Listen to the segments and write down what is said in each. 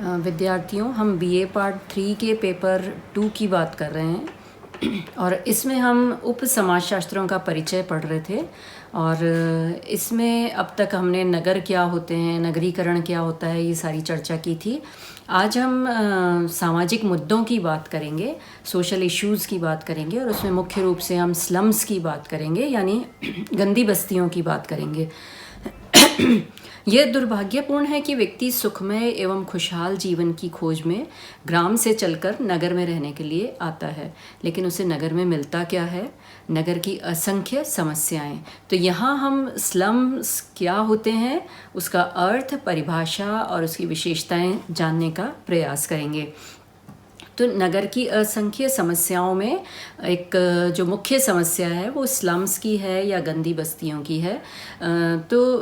विद्यार्थियों, हम BA part 3 के पेपर 2 की बात कर रहे हैं और इसमें हम उप समाजशास्त्रों का परिचय पढ़ रहे थे। और इसमें अब तक हमने नगर क्या होते हैं, नगरीकरण क्या होता है, ये सारी चर्चा की थी। आज हम सामाजिक मुद्दों की बात करेंगे, सोशल इश्यूज़ की बात करेंगे और उसमें मुख्य रूप से हम स्लम्स की बात करेंगे, यानी गंदी बस्तियों की बात करेंगे। यह दुर्भाग्यपूर्ण है कि व्यक्ति सुखमय एवं खुशहाल जीवन की खोज में ग्राम से चलकर नगर में रहने के लिए आता है, लेकिन उसे नगर में मिलता क्या है? नगर की असंख्य समस्याएं। तो यहाँ हम स्लम्स क्या होते हैं, उसका अर्थ, परिभाषा और उसकी विशेषताएं जानने का प्रयास करेंगे। तो नगर की असंख्य समस्याओं में एक जो मुख्य समस्या है वो स्लम्स की है या गंदी बस्तियों की है। तो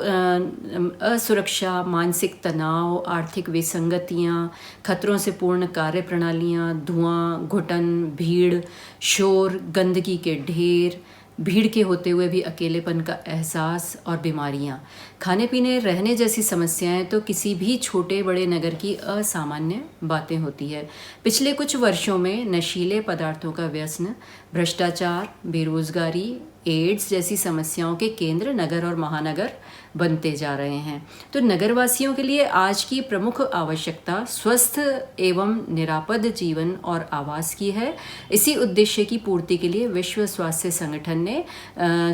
असुरक्षा, मानसिक तनाव, आर्थिक विसंगतियाँ, खतरों से पूर्ण कार्य प्रणालियाँ, धुआं, घुटन, भीड़, शोर, गंदगी के ढेर, भीड़ के होते हुए भी अकेलेपन का एहसास और बीमारियां, खाने पीने रहने जैसी समस्याएं तो किसी भी छोटे बड़े नगर की असामान्य बातें होती है। पिछले कुछ वर्षों में नशीले पदार्थों का व्यसन, भ्रष्टाचार, बेरोजगारी, एड्स जैसी समस्याओं के केंद्र नगर और महानगर बनते जा रहे हैं। तो नगरवासियों के लिए आज की प्रमुख आवश्यकता स्वस्थ एवं निरापद जीवन और आवास की है। इसी उद्देश्य की पूर्ति के लिए विश्व स्वास्थ्य संगठन ने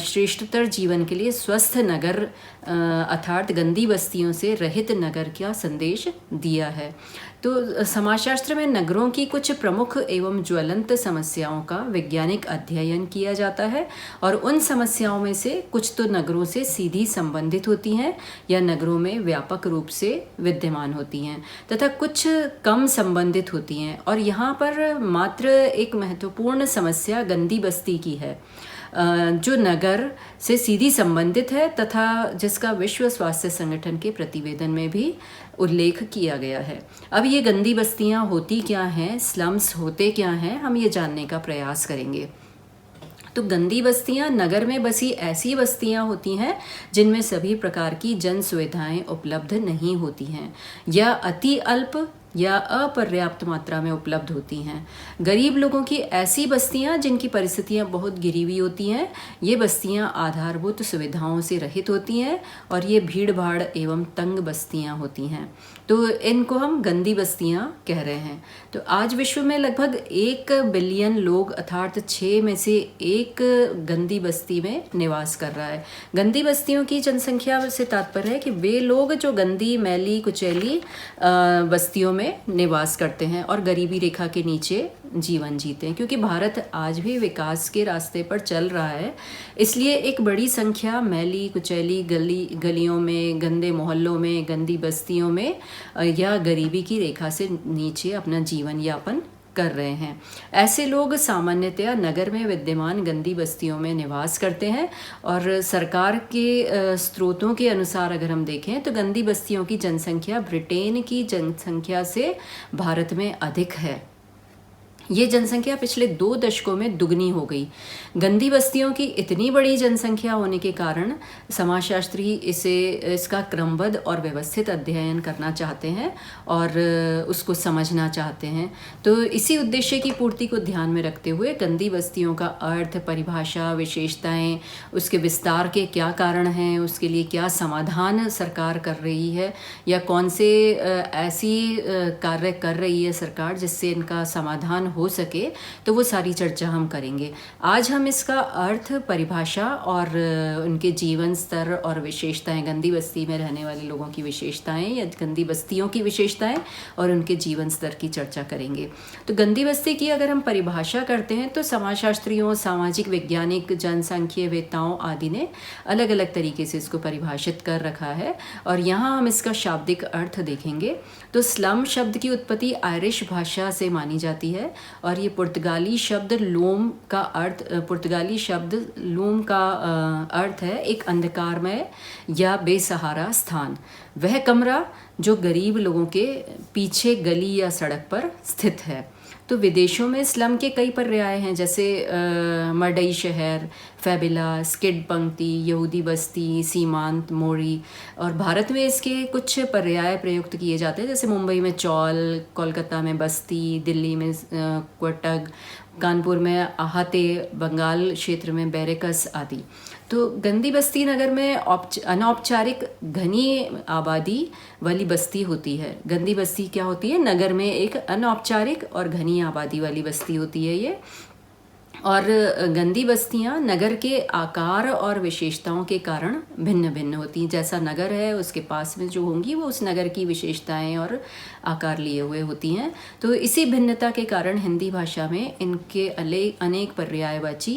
श्रेष्ठतर जीवन के लिए स्वस्थ नगर अर्थात गंदी बस्तियों से रहित नगर का संदेश दिया है। तो समाजशास्त्र में नगरों की कुछ प्रमुख एवं ज्वलंत समस्याओं का वैज्ञानिक अध्ययन किया जाता है और उन समस्याओं में से कुछ तो नगरों से सीधी संबंधित होती हैं या नगरों में व्यापक रूप से विद्यमान होती हैं, तथा कुछ कम संबंधित होती हैं। और यहाँ पर मात्र एक महत्वपूर्ण समस्या गंदी बस्ती की है, जो नगर से सीधी संबंधित है तथा जिसका विश्व स्वास्थ्य संगठन के प्रतिवेदन में भी उल्लेख किया गया है। अब ये गंदी बस्तियां होती क्या हैं, स्लम्स होते क्या हैं, हम ये जानने का प्रयास करेंगे। तो गंदी बस्तियां नगर में बसी ऐसी बस्तियां होती हैं जिनमें सभी प्रकार की जन सुविधाएं उपलब्ध नहीं होती हैं या अति अल्प या अपर्याप्त मात्रा में उपलब्ध होती हैं। गरीब लोगों की ऐसी बस्तियां जिनकी परिस्थितियां बहुत गिरी हुई होती हैं, ये बस्तियां आधारभूत सुविधाओं से रहित होती हैं और ये भीड़ भाड़ एवं तंग बस्तियां होती हैं। तो इनको हम गंदी बस्तियां कह रहे हैं। तो आज विश्व में लगभग 1 बिलियन लोग अर्थात 6 में से 1 गंदी बस्ती में निवास कर रहा है। गंदी बस्तियों की जनसंख्या से तात्पर्य है कि वे लोग जो गंदी, मैली, कुचैली बस्तियों में निवास करते हैं और गरीबी रेखा के नीचे जीवन जीते हैं। क्योंकि भारत आज भी विकास के रास्ते पर चल रहा है, इसलिए एक बड़ी संख्या मैली, कुचैली गलियों में, गंदे मोहल्लों में, गंदी बस्तियों में या गरीबी की रेखा से नीचे अपना जीवन यापन कर रहे हैं। ऐसे लोग सामान्यतया नगर में विद्यमान गंदी बस्तियों में निवास करते हैं और सरकार के स्रोतों के अनुसार अगर हम देखें तो गंदी बस्तियों की जनसंख्या ब्रिटेन की जनसंख्या से भारत में अधिक है। ये जनसंख्या पिछले 2 दशकों में दुगनी हो गई। गंदी बस्तियों की इतनी बड़ी जनसंख्या होने के कारण समाजशास्त्री इसका क्रमबद्ध और व्यवस्थित अध्ययन करना चाहते हैं और उसको समझना चाहते हैं। तो इसी उद्देश्य की पूर्ति को ध्यान में रखते हुए गंदी बस्तियों का अर्थ, परिभाषा, विशेषताएं, उसके विस्तार के क्या कारण हैं, उसके लिए क्या समाधान सरकार कर रही है या कौन से ऐसी कार्य कर रही है सरकार जिससे इनका समाधान हो सके, तो वो सारी चर्चा हम करेंगे। आज हम इसका अर्थ, परिभाषा और उनके जीवन स्तर और विशेषताएं, गंदी बस्ती में रहने वाले लोगों की विशेषताएं या गंदी बस्तियों की विशेषताएं और उनके जीवन स्तर की चर्चा करेंगे। तो गंदी बस्ती की अगर हम परिभाषा करते हैं तो समाजशास्त्रियों, सामाजिक वैज्ञानिक, जनसांख्यवेत्ताओं आदि ने अलग अलग तरीके से इसको परिभाषित कर रखा है और यहाँ हम इसका शाब्दिक अर्थ देखेंगे। तो स्लम शब्द की उत्पत्ति आयरिश भाषा से मानी जाती है और ये पुर्तगाली शब्द लूम का अर्थ है एक अंधकारमय या बेसहारा स्थान, वह कमरा जो गरीब लोगों के पीछे गली या सड़क पर स्थित है। तो विदेशों में स्लम के कई पर्याय हैं, जैसे मडई शहर, फैबिला, स्किड पंक्ति, यहूदी बस्ती, सीमांत, मोरी। और भारत में इसके कुछ पर्याय प्रयुक्त किए जाते हैं, जैसे मुंबई में चौल, कोलकाता में बस्ती, दिल्ली में क्वटग, कानपुर में आहते, बंगाल क्षेत्र में बैरेकस आदि। तो गंदी बस्ती नगर में अनौपचारिक घनी आबादी वाली बस्ती होती है। गंदी बस्ती क्या होती है? नगर में एक अनौपचारिक और घनी आबादी वाली बस्ती होती है ये। और गंदी बस्तियां नगर के आकार और विशेषताओं के कारण भिन्न भिन्न होती हैं। जैसा नगर है उसके पास में जो होंगी वो उस नगर की विशेषताएं और आकार लिए हुए होती हैं। तो इसी भिन्नता के कारण हिंदी भाषा में इनके अनेक पर्यायवाची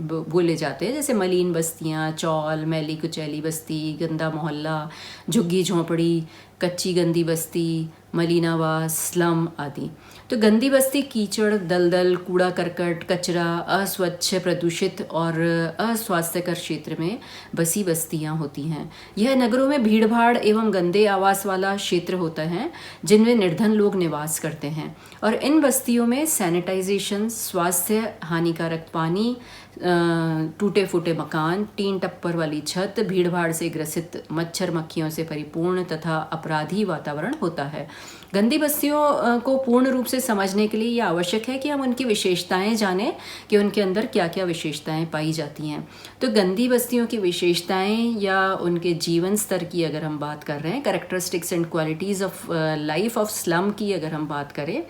बोले जाते हैं, जैसे मलिन बस्तियां, चौल, मैली कुचैली बस्ती, गंदा मोहल्ला, झुग्गी झोंपड़ी, कच्ची गंदी बस्ती, मलिनावास, स्लम आदि। तो गंदी बस्ती कीचड़, दलदल, कूड़ा करकट, कचरा, अस्वच्छ, प्रदूषित और अस्वास्थ्यकर क्षेत्र में बसी बस्तियां होती हैं। यह नगरों में भीड़भाड़ एवं गंदे आवास वाला क्षेत्र होता है जिनमें निर्धन लोग निवास करते हैं। और इन बस्तियों में सैनिटाइजेशन, स्वास्थ्य हानिकारक पानी, टूटे फूटे मकान, टीन टप्पर वाली छत, भीड़भाड़ से ग्रसित मच्छर मक्खियों से परिपूर्ण तथा अपराधी वातावरण होता है। गंदी बस्तियों को पूर्ण रूप से समझने के लिए यह आवश्यक है कि हम उनकी विशेषताएं जानें कि उनके अंदर क्या क्या विशेषताएं पाई जाती हैं। तो गंदी बस्तियों की विशेषताएं या उनके जीवन स्तर की अगर हम बात कर रहे हैं, characteristics and qualities of life of slum की अगर हम बात करें,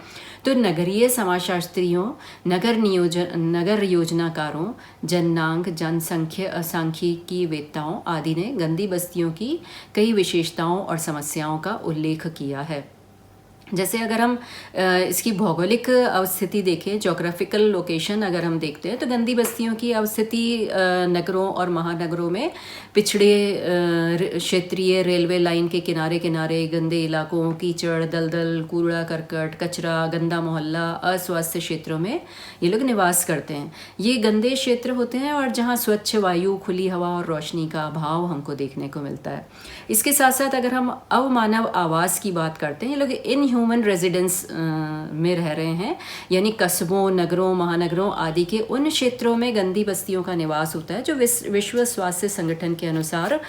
तो नगरीय समाजशास्त्रियों, नगर योजनाकारों, जननांग, जनसंख्या सांख्यिकी वेत्ताओं आदि ने गंदी बस्तियों की कई विशेषताओं और समस्याओं का उल्लेख किया है। जैसे अगर हम इसकी भौगोलिक अवस्थिति देखें, जोग्राफिकल लोकेशन अगर हम देखते हैं, तो गंदी बस्तियों की अवस्थिति नगरों और महानगरों में पिछड़े क्षेत्रीय रेलवे लाइन के किनारे किनारे गंदे इलाकों, कीचड़, दलदल, कूड़ा करकट, कचरा, गंदा मोहल्ला, अस्वास्थ्य क्षेत्रों में ये लोग निवास करते हैं। ये गंदे क्षेत्र होते हैं और जहाँ स्वच्छ वायु, खुली हवा और रोशनी का अभाव हमको देखने को मिलता है। इसके साथ साथ अगर हम अवमानव आवास की बात करते हैं, ये लोग इन ह्यूमन रेजिडेंस में रह रहे हैं, यानी कस्बों, नगरों, महानगरों आदि के उन क्षेत्रों में गंदी बस्तियों का निवास होता है जो विश्व स्वास्थ्य संगठन के अनुसार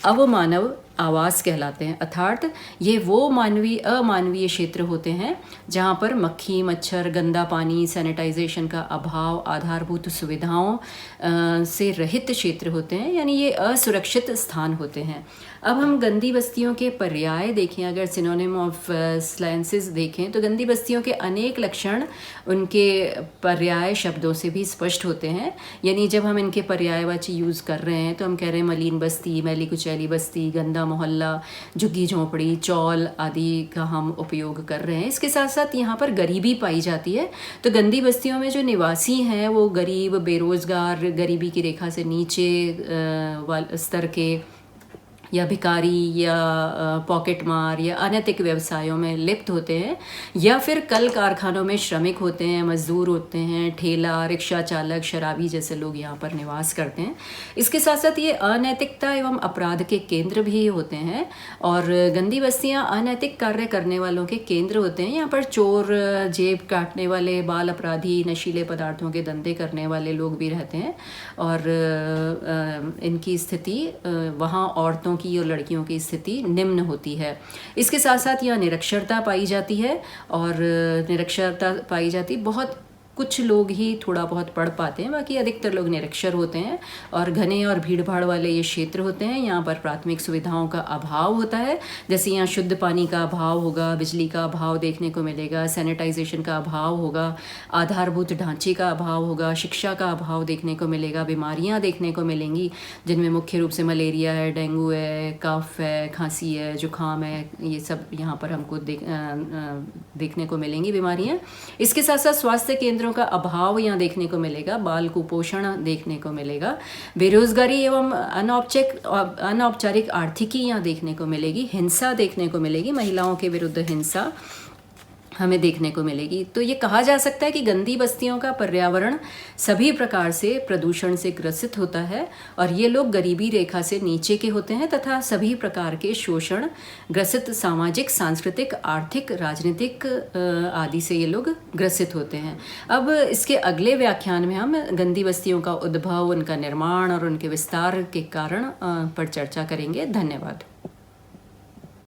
अवमानव आवास कहलाते हैं। अर्थात ये वो अमानवीय क्षेत्र होते हैं जहाँ पर मक्खी, मच्छर, गंदा पानी, सैनिटाइजेशन का अभाव, आधारभूत सुविधाओं से रहित क्षेत्र होते हैं, यानी ये असुरक्षित स्थान होते हैं। अब हम गंदी बस्तियों के पर्याय देखें, अगर सिनोनिम ऑफ स्लाइंसेस देखें, तो गंदी बस्तियों के अनेक लक्षण उनके पर्याय शब्दों से भी स्पष्ट होते हैं। यानी जब हम इनके पर्यायवाची यूज़ कर रहे हैं तो हम कह रहे हैं मलिन बस्ती, मैली कुचैली बस्ती, गंदा मोहल्ला, झुग्गी झोंपड़ी, चौल आदि का हम उपयोग कर रहे हैं। इसके साथ साथ यहाँ पर गरीबी पाई जाती है। तो गंदी बस्तियों में जो निवासी हैं वो गरीब, बेरोजगार, गरीबी की रेखा से नीचे स्तर के या भिखारी या पॉकेट मार या अनैतिक व्यवसायों में लिप्त होते हैं, या फिर कल कारखानों में श्रमिक होते हैं, मजदूर होते हैं, ठेला, रिक्शा चालक, शराबी जैसे लोग यहाँ पर निवास करते हैं। इसके साथ साथ ये अनैतिकता एवं अपराध के केंद्र भी होते हैं और गंदी बस्तियाँ अनैतिक कार्य करने वालों के केंद्र होते हैं। यहाँ पर चोर, जेब काटने वाले, बाल अपराधी, नशीले पदार्थों के धंधे करने वाले लोग भी रहते हैं और इनकी स्थिति वहाँ औरतों की और लड़कियों की स्थिति निम्न होती है। इसके साथ साथ यहाँ निरक्षरता पाई जाती है और निरक्षरता पाई जाती बहुत कुछ लोग ही थोड़ा बहुत पढ़ पाते हैं, बाकी अधिकतर लोग निरक्षर होते हैं और घने और भीड़ भाड़ वाले ये क्षेत्र होते हैं। यहाँ पर प्राथमिक सुविधाओं का अभाव होता है, जैसे यहाँ शुद्ध पानी का अभाव होगा, बिजली का अभाव देखने को मिलेगा, सैनिटाइजेशन का अभाव होगा, आधारभूत ढांचे का अभाव होगा, शिक्षा का अभाव देखने को मिलेगा, बीमारियाँ देखने को मिलेंगी जिनमें मुख्य रूप से मलेरिया है, डेंगू है, कफ है, खांसी है, जुकाम है, ये सब यहाँ पर हमको देखने को मिलेंगी बीमारियाँ। इसके साथ साथ स्वास्थ्य केंद्रों का अभाव यहाँ देखने को मिलेगा, बाल कुपोषण देखने को मिलेगा, बेरोजगारी एवं अनौपचारिक आर्थिकी यहाँ देखने को मिलेगी, हिंसा देखने को मिलेगी, महिलाओं के विरुद्ध हिंसा, हमें देखने को मिलेगी। तो ये कहा जा सकता है कि गंदी बस्तियों का पर्यावरण सभी प्रकार से प्रदूषण से ग्रसित होता है और ये लोग गरीबी रेखा से नीचे के होते हैं तथा सभी प्रकार के शोषण ग्रसित सामाजिक, सांस्कृतिक, आर्थिक, राजनीतिक आदि से ये लोग ग्रसित होते हैं। अब इसके अगले व्याख्यान में हम गंदी बस्तियों का उद्भव, उनका निर्माण और उनके विस्तार के कारण पर चर्चा करेंगे। धन्यवाद।